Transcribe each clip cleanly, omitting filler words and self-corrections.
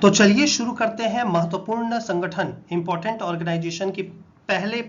तो चलिए शुरू करते हैं महत्वपूर्ण संगठन इंपॉर्टेंट ऑर्गेनाइजेशन की पहले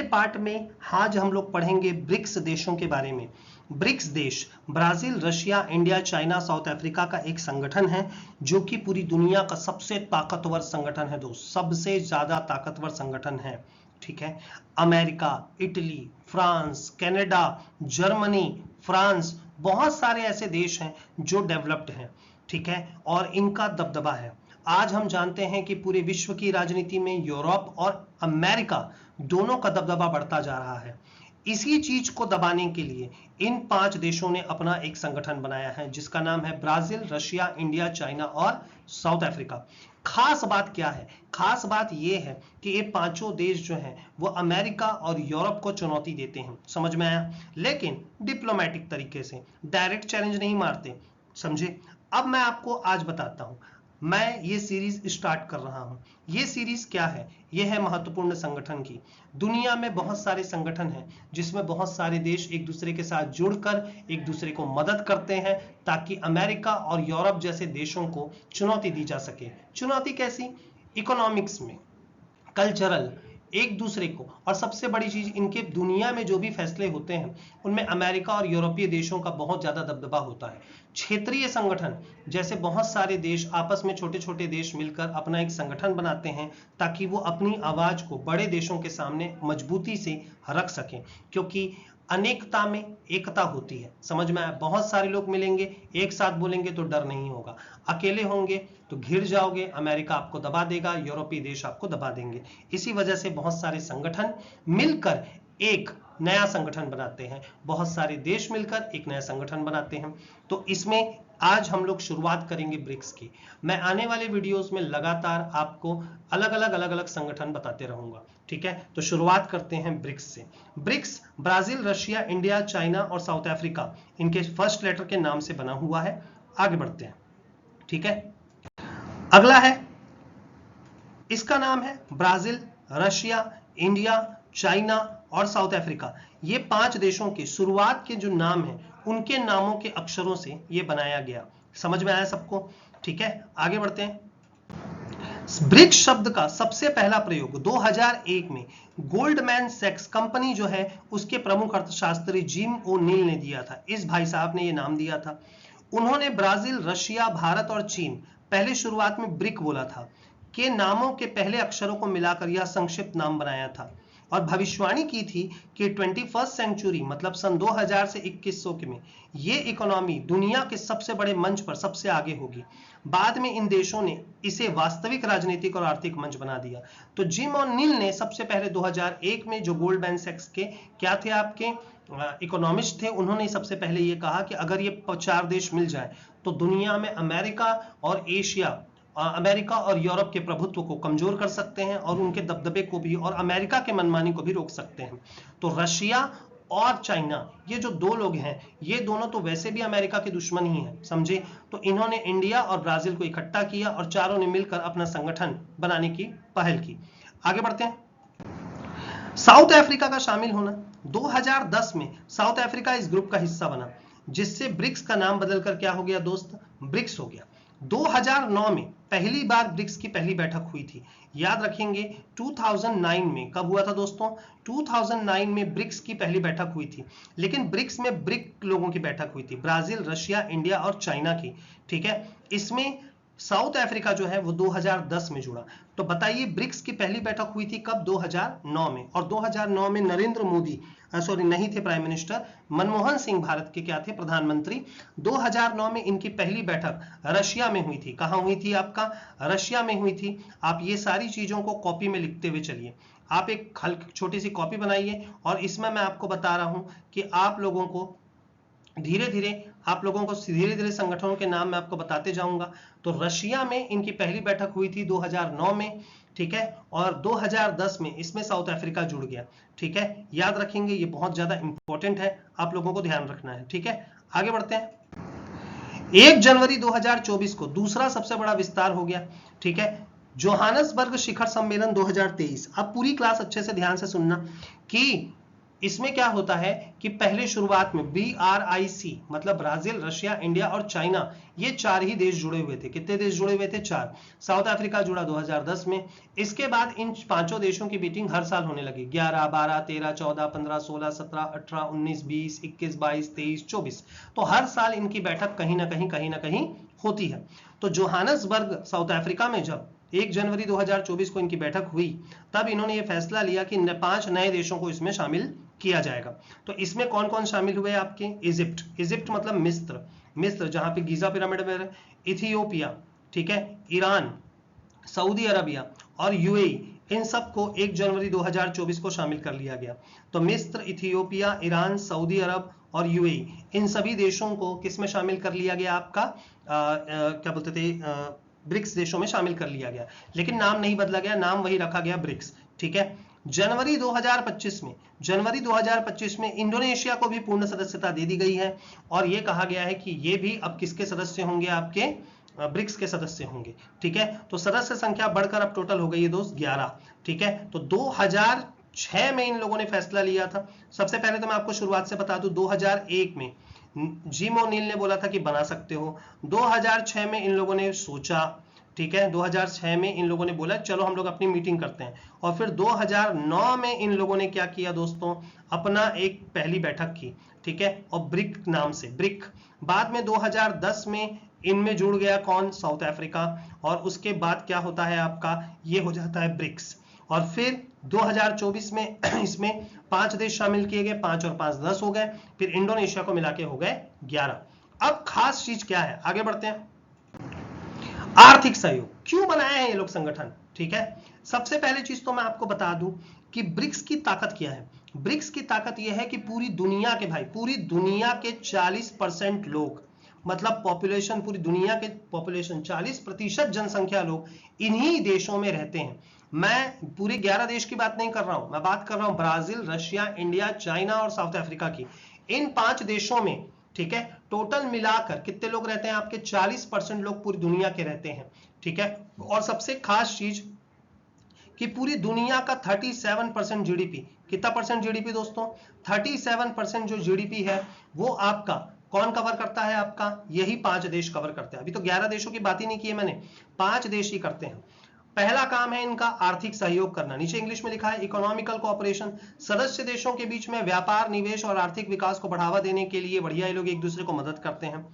पार्ट में आज हम लोग पढ़ेंगे ब्रिक्स देशों के बारे में। ब्रिक्स देश Brazil, Russia, India, China, south Africa का एक संगठन है जो कि पूरी दुनिया का सबसे ताकतवर संगठन है दोस्त, सबसे ज्यादा ताकतवर संगठन है। ठीक है, America, Italy, France, Canada, Germany, France, बहुत सारे ऐसे देश हैं जो डेवलप्ड हैं। ठीक है, और इनका दबदबा है। आज हम जानते हैं कि पूरे विश्व की राजनीति में यूरोप और अमेरिका दोनों का दबदबा बढ़ता जा रहा है। इसी चीज को दबाने के लिए इन 5 देशों ने अपना एक संगठन बनाया है जिसका नाम है ब्राजील, रशिया, इंडिया, चाइना और साउथ अफ्रीका। खास बात क्या है? खास बात यह है कि ये पांचों देश जो हैं वो अमेरिका और यूरोप को चुनौती देते हैं। समझ में आया? लेकिन डिप्लोमेटिक तरीके से, डायरेक्ट चैलेंज नहीं मारते। समझे? अब मैं आपको आज बताता हूं। मैं ये सीरीज स्टार्ट कर रहा हूं। ये सीरीज क्या है? ये है महत्वपूर्ण संगठन की। दुनिया में बहुत सारे संगठन हैं जिसमें बहुत सारे देश एक दूसरे के साथ जुड़कर एक दूसरे को मदद करते हैं ताकि अमेरिका और यूरोप जैसे देशों को चुनौती दी जा सके। चुनौती कैसी? इकोनॉमिक्स में, कल्चरल, एक दूसरे को, और सबसे बड़ी चीज इनके दुनिया में जो भी फैसले होते हैं उनमें अमेरिका और यूरोपीय देशों का बहुत ज्यादा दबदबा होता है। क्षेत्रीय संगठन, जैसे बहुत सारे देश आपस में, छोटे छोटे देश मिलकर अपना एक संगठन बनाते हैं ताकि वो अपनी आवाज को बड़े देशों के सामने मजबूती से रख सकें, क्योंकि अनेकता में एकता होती है। समझ में आया? बहुत सारे लोग मिलेंगे, एक साथ बोलेंगे तो डर नहीं होगा। अकेले होंगे तो घिर जाओगे, अमेरिका आपको दबा देगा, यूरोपीय देश आपको दबा देंगे। इसी वजह से बहुत सारे संगठन मिलकर एक नया संगठन बनाते हैं, बहुत सारे देश मिलकर एक नया संगठन बनाते हैं। तो इसमें आज हम लोग शुरुआत करेंगे ब्रिक्स की। मैं आने वाले वीडियोस में लगातार आपको अलग अलग संगठन बताते रहूंगा। ठीक है, तो शुरुआत करते हैं ब्रिक्स से। BRICS Brazil, Russia, India, China और साउथ अफ्रीका इनके फर्स्ट लेटर के नाम से बना हुआ है। आगे बढ़ते हैं। ठीक है, अगला है, इसका नाम है ब्राजील, रशिया, इंडिया, चाइना और साउथ अफ्रीका। ये 5 देशों के शुरुआत के जो नाम हैं उनके नामों के अक्षरों से ये बनाया गया। समझ में आया सबको? ठीक है, आगे बढ़ते हैं। ब्रिक्स शब्द का सबसे पहला प्रयोग 2001 में गोल्डमैन सैक्स कंपनी जो है उसके प्रमुख अर्थशास्त्री जिम ओ'नील ने दिया था। इस भाई साहब ने ये नाम दिया था। उन्होंने ब्राजील, रशिया, भारत और चीन, पहले शुरुआत में ब्रिक बोला था, के नामों के पहले अक्षरों को मिलाकर यह संक्षिप्त नाम बनाया था और भविष्यवाणी की थी कि 21st सेंचुरी मतलब सन 2000 से 2100 में ये इकोनॉमी दुनिया के सबसे बड़े मंच पर सबसे आगे होगी। बाद में इन देशों ने इसे वास्तविक राजनीतिक और आर्थिक मंच बना दिया। तो जिम ओ'नील ने सबसे पहले 2001 में, जो गोल्डमैन सैक्स के क्या थे, आपके इकोनॉमिस्ट थे, उन्होंने सबसे पहले ये कहा कि अगर ये 4 देश मिल जाए तो दुनिया में अमेरिका और यूरोप के प्रभुत्व को कमजोर कर सकते हैं और उनके दबदबे को भी और अमेरिका के मनमानी को भी रोक सकते हैं। तो रशिया और चाइना, ये जो 2 लोग हैं, ये दोनों तो वैसे भी अमेरिका के दुश्मन ही हैं, समझे? तो इन्होंने इंडिया और ब्राजील को इकट्ठा किया और चारों ने मिलकर अपना संगठन बनाने की पहल की। आगे बढ़ते हैं। साउथ अफ्रीका का शामिल होना 2010 में साउथ अफ्रीका इस ग्रुप का हिस्सा बना, जिससे ब्रिक्स का नाम बदलकर क्या हो गया दोस्त? ब्रिक्स हो गया। 2009 में पहली बार ब्रिक्स की पहली बैठक हुई थी। याद रखेंगे 2009 में कब हुआ था दोस्तों? 2009 में ब्रिक्स की पहली बैठक हुई थी, लेकिन ब्रिक्स में ब्रिक लोगों की बैठक हुई थी, ब्राजील, रशिया, इंडिया और चाइना की। ठीक है, इसमें साउथ अफ्रीका जो है वो 2010 में जुड़ा। तो बताइए ब्रिक्स की पहली बैठक हुई थी कब? 2009 में। और 2009 में नरेंद्र मोदी नहीं थे प्राइम मिनिस्टर, मनमोहन सिंह भारत के क्या थे? प्रधानमंत्री। 2009 में इनकी पहली बैठक रशिया में हुई थी। कहां हुई थी? आपका रशिया में हुई थी। आप ये सारी चीजों को कॉपी में लिखते हुए चलिए। आप एक छोटी सी कॉपी बनाइए और इसमें मैं आपको बता रहा हूं कि आप लोगों को धीरे धीरे संगठनों के नाम मैं आपको बताते जाऊंगा। तो रशिया में इनकी पहली बैठक हुई थी 2009 में। ठीक है, और 2010 में इसमें साउथ अफ्रीका जुड़ गया। ठीक है, याद रखेंगे, ये बहुत ज्यादा इंपॉर्टेंट है, आप लोगों को ध्यान रखना है। ठीक है, आगे बढ़ते हैं। 1 जनवरी 2024 को दूसरा सबसे बड़ा विस्तार हो गया। ठीक है, जोहानसबर्ग शिखर सम्मेलन 2023। अब पूरी क्लास अच्छे से ध्यान से सुनना कि इसमें क्या होता है कि पहले शुरुआत में BRIC मतलब ब्राजील, रशिया, इंडिया और चाइना, ये 4 ही देश जुड़े हुए थे। कितने देश जुड़े हुए थे? 4। साउथ अफ्रीका जुड़ा 2010 में। इसके बाद इन 5 देशों की मीटिंग हर साल होने लगी, 11, 12, 13, 14, 15, 16, 17, 18, 19, 20, 21, 22, 23, 24। तो हर साल इनकी बैठक कहीं ना कहीं होती है। तो जोहानसबर्ग साउथ अफ्रीका में जब 1 जनवरी 2024 को इनकी बैठक हुई, तब इन्होंने ये फैसला लिया कि 5 नए देशों को इसमें शामिल किया जाएगा। तो इसमें कौन कौन शामिल हुए आपके? इजिप्ट मतलब मिस्र जहां पे गीजा पिरामिड में, इथियोपिया, ठीक है, ईरान, सऊदी अरबिया और यूएई, इन सबको 1 जनवरी 2024 को शामिल कर लिया गया। तो मिस्र, इथियोपिया, ईरान, सऊदी अरब और यूएई, इन सभी देशों को किस में शामिल कर लिया गया? आपका क्या बोलते थे, ब्रिक्स देशों में शामिल कर लिया गया। लेकिन नाम नहीं बदला गया, नाम वही रखा गया, ब्रिक्स। ठीक है। जनवरी 2025 में इंडोनेशिया को भी पूर्ण सदस्यता दे दी गई है और यह कहा गया है कि ये भी अब किसके सदस्य होंगे? आपके ब्रिक्स के सदस्य होंगे। ठीक है। तो सदस्य संख्या बढ़कर अब टोटल हो गई है दोस्त 11। ठीक है। तो 2006 में इन लोगों ने फैसला लिया था। सबसे पहले तो मैं आपको शुरुआत से बता दूं, 2001 में जिम ओ'नील ने बोला था कि बना सकते हो। 2006 में इन लोगों ने सोचा, ठीक है, 2006 में इन लोगों ने बोला चलो हम लोग अपनी मीटिंग करते हैं। और फिर 2009 में इन लोगों ने क्या किया दोस्तों? अपना एक पहली बैठक की, ठीक है, और ब्रिक नाम से, ब्रिक। बाद में 2010 में इनमें जुड़ गया कौन? South Africa. और उसके बाद क्या होता है आपका? ये हो जाता है ब्रिक्स। और फिर 2024 में इसमें 5 देश शामिल किए गए, 5 और 5 10 हो गए। फिर इंडोनेशिया को मिला के हो गए 11। अब खास चीज क्या है? आगे बढ़ते हैं। आर्थिक सहयोग क्यों बनाए हैं ये लोग संगठन? ठीक है। सबसे पहले चीज तो मैं आपको बता दूं कि ब्रिक्स की ताकत क्या है। ब्रिक्स की ताकत यह है कि पूरी दुनिया के, भाई पूरी दुनिया के 40% लोग, मतलब पॉपुलेशन, पूरी दुनिया के पॉपुलेशन 40% जनसंख्या लोग इन्हीं देशों में रहते हैं। मैं पूरे 11 देश की बात नहीं कर रहा हूं, मैं बात कर रहा हूं ब्राजील, रशिया, इंडिया, चाइना और साउथ अफ्रीका की। इन 5 देशों में, ठीक है, टोटल मिलाकर कितने लोग रहते हैं? आपके 40% लोग पूरी दुनिया के रहते हैं। ठीक है। और सबसे खास चीज कि पूरी दुनिया का 37% जीडीपी, कितना परसेंट जीडीपी दोस्तों? 37% जो जीडीपी है वो आपका कौन कवर करता है? आपका यही 5 देश कवर करते हैं। अभी तो 11 देशों की बात ही नहीं की है मैंने, 5 देश ही करते हैं। पहला काम है इनका आर्थिक सहयोग करना। नीचे इंग्लिश में लिखा है इकोनॉमिकल कोऑपरेशन। सदस्य देशों के बीच में व्यापार, निवेश और आर्थिक विकास को बढ़ावा देने के लिए बढ़िया ये लोग एक दूसरे को मदद करते हैं।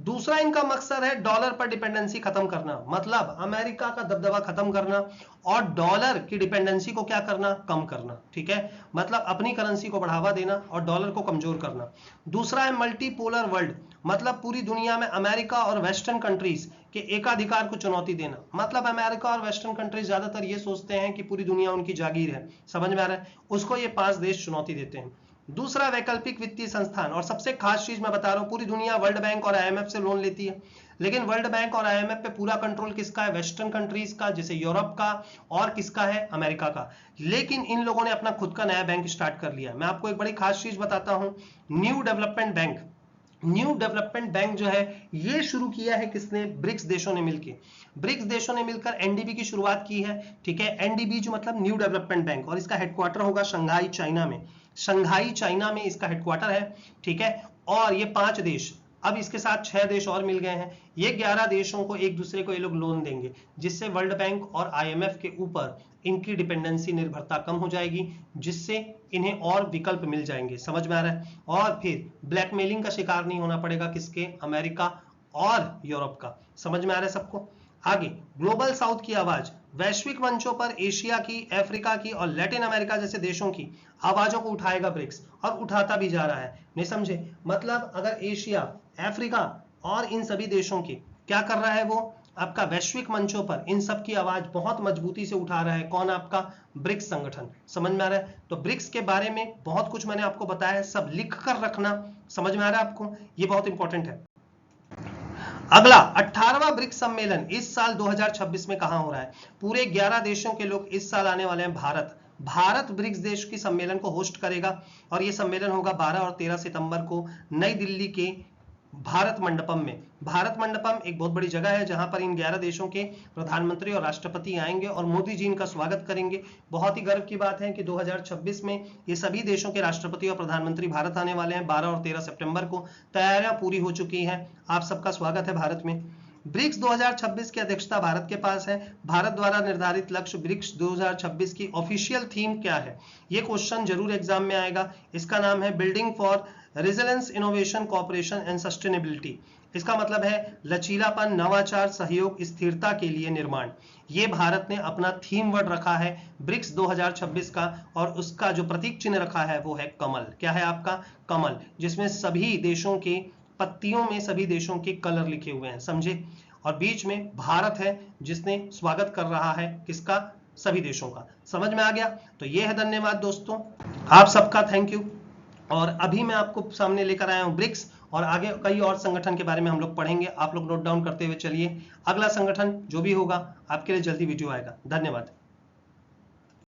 दूसरा इनका मकसद है डॉलर पर डिपेंडेंसी खत्म करना, मतलब अमेरिका का दबदबा खत्म करना और डॉलर की डिपेंडेंसी को क्या करना? कम करना। ठीक है। मतलब अपनी करेंसी को बढ़ावा देना और डॉलर को कमजोर करना। दूसरा है मल्टीपोलर वर्ल्ड, मतलब पूरी दुनिया में अमेरिका और वेस्टर्न कंट्रीज के एकाधिकार को चुनौती देना। मतलब अमेरिका और वेस्टर्न कंट्रीज ज्यादातर ये सोचते हैं कि पूरी दुनिया उनकी जागीर है, समझ में आ रहा है? उसको ये 5 देश चुनौती देते हैं। दूसरा वैकल्पिक वित्तीय संस्थान, और सबसे खास चीज मैं बता रहा हूं, पूरी दुनिया वर्ल्ड बैंक और आईएमएफ से लोन लेती है, लेकिन वर्ल्ड बैंक और आईएमएफ पे पूरा कंट्रोल किसका है? वेस्टर्न कंट्रीज का, जैसे यूरोप का, और किसका है? अमेरिका का। लेकिन इन लोगों ने अपना खुद का नया बैंक स्टार्ट कर लिया। मैं आपको एक बड़ी खास चीज बताता हूं, new development bank. New development bank जो है ये शुरू किया है किसने? ब्रिक्स देशों ने मिलकर। ब्रिक्स देशों ने मिलकर एनडीबी की शुरुआत की है। ठीक है। एनडीबी जो मतलब न्यू डेवलपमेंट बैंक, और इसका हेडक्वार्टर होगा शंघाई चाइना में। शंघाई चाइना में इसका हेडक्वार्टर है। ठीक है। और ये 5 देश, अब इसके साथ 6 देश और मिल गए हैं। ये 11 देशों को एक दूसरे को ये लोग लोन देंगे, जिससे वर्ल्ड बैंक और आईएमएफ के ऊपर इनकी डिपेंडेंसी, निर्भरता कम हो जाएगी, जिससे इन्हें और विकल्प मिल जाएंगे। समझ में आ रहा है? और फिर ब्लैकमेलिंग का शिकार नहीं होना पड़ेगा, किसके? अमेरिका और यूरोप का। समझ में आ रहा है सबको? आगे ग्लोबल साउथ की आवाज, वैश्विक मंचों पर एशिया की, अफ्रीका की और लैटिन अमेरिका जैसे देशों की आवाजों को उठाएगा ब्रिक्स, और उठाता भी जा रहा है। नहीं समझे? मतलब अगर एशिया, अफ्रीका और इन सभी देशों की क्या कर रहा है? वो आपका वैश्विक मंचों पर इन सब की आवाज बहुत मजबूती से उठा रहा है। कौन? आपका ब्रिक्स संगठन। समझ में आ रहा है? तो ब्रिक्स के बारे में बहुत कुछ मैंने आपको बताया है, सब लिख कर रखना। समझ में आ रहा है आपको? ये बहुत इंपॉर्टेंट है। अगला 18वां ब्रिक्स सम्मेलन इस साल 2026 में कहां हो रहा है? पूरे 11 देशों के लोग इस साल आने वाले हैं भारत ब्रिक्स देश की सम्मेलन को होस्ट करेगा, और यह सम्मेलन होगा 12 और 13 सितंबर को नई दिल्ली के भारत मंडपम में। भारत मंडपम एक बहुत बड़ी जगह है जहां पर इन 11 देशों के प्रधानमंत्री और राष्ट्रपति आएंगे और मोदी जी इनका स्वागत करेंगे। बहुत ही गर्व की बात है कि 2026 में ये सभी देशों के राष्ट्रपति और प्रधानमंत्री भारत आने वाले हैं। 12 और 13 सितंबर को तैयारियां पूरी हो चुकी हैं। आप सबका स्वागत है भारत में। ब्रिक्स 2026 की अध्यक्षता भारत के पास है। भारत द्वारा निर्धारित लक्ष्य ब्रिक्स 2026 की ऑफिशियल थीम क्या है? ये क्वेश्चन जरूर एग्जाम में आएगा। इसका नाम है building for resilience, innovation, cooperation and sustainability. इसका मतलब है लचीलापन, नवाचार, सहयोग, स्थिरता के लिए निर्माण। ये भारत ने अपना थीम वर्ड रखा है ब्रिक्स 2026 का, और उसका जो प्रतीक चिन्ह रखा है वो है कमल। क्या है आपका? कमल, जिसमें सभी देशों के पत्तियों में सभी देशों के कलर लिखे हुए हैं, समझे? और बीच में भारत है जिसने स्वागत कर रहा है किसका? सभी देशों का। समझ में आ गया? तो ये है। धन्यवाद दोस्तों, आप सबका थैंक यू। और अभी मैं आपको सामने लेकर आया हूं ब्रिक्स, और आगे कई और संगठन के बारे में हम लोग पढ़ेंगे। आप लोग नोट डाउन करते हुए चलिए। अगला संगठन जो भी होगा आपके लिए जल्दी वीडियो आएगा। धन्यवाद।